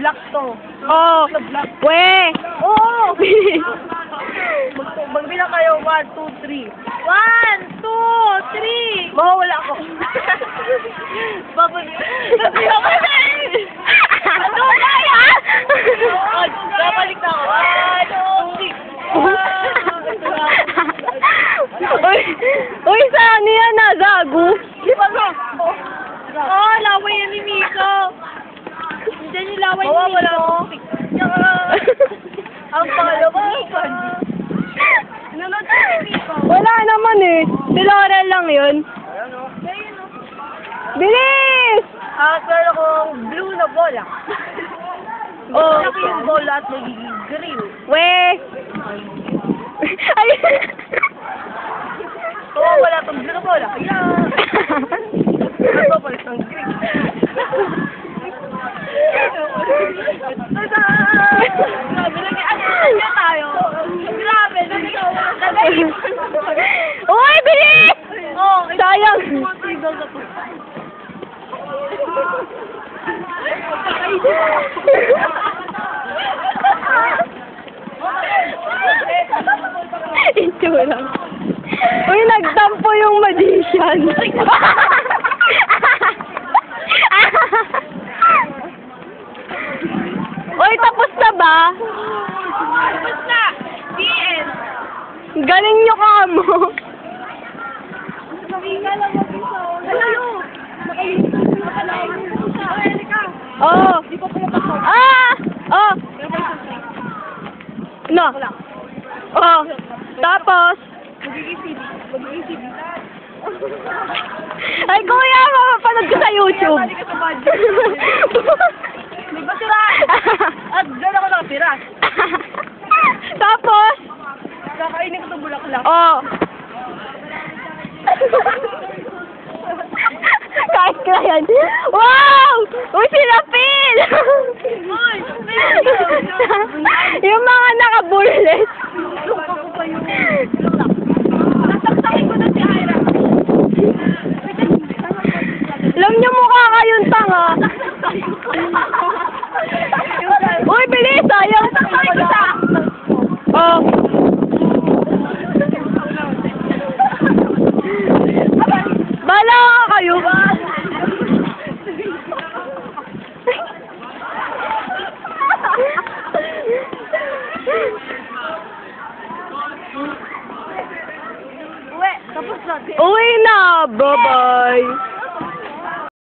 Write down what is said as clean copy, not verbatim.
Black to. Oh. We. Oo! Magbilang kayo. 1, 2, 3. 1, 2, 3! Mawawala ako. Babalik. Babalik ako na eh! Ano kaya? Babalik na ako. 1, 2, 3. Uy, saan yan na? Gago? Di ba nga? Oh, laway yan ni Miko. Diyan yung laway ni Miko. Ang pangalawa. Nunod ka ni Miko. Wala naman eh. Si Laurel lang yun. Ayun o. Bilis! Pero kung blue na bola. Oh. Malaki yung bola at magiging green. We. Ay. Oo, wala itong blue na bola. Kaya. Ito pa isang green. Tada! Grabe lang yan. Ano tayo? Grabe. Uy, bilis! Oh, Sayang. Ito lang. Uy, nagtampo yung magician. Uy, tapos na ba? Tapos na! The end! Galing nyo ka mo. Hello! Oh. Ah! Oh. No. Oh. Tapos. Ay, kuya, mapapanood ko sa YouTube. May basura! At dyan ako nakatira. Tapos. Kakainin ko itong bulaklak. Oh. Kahit ka yan. Wow! Uy, sila Phil! Uy! Yung mga naka-bullet. Nasaksakin ko na si Ira. Alam niyo mukha kayong tanga. Uy, bilis! Sayang. Oh. Bala ka kayo. Uwe, tapos na. Uwi na. Bye-bye.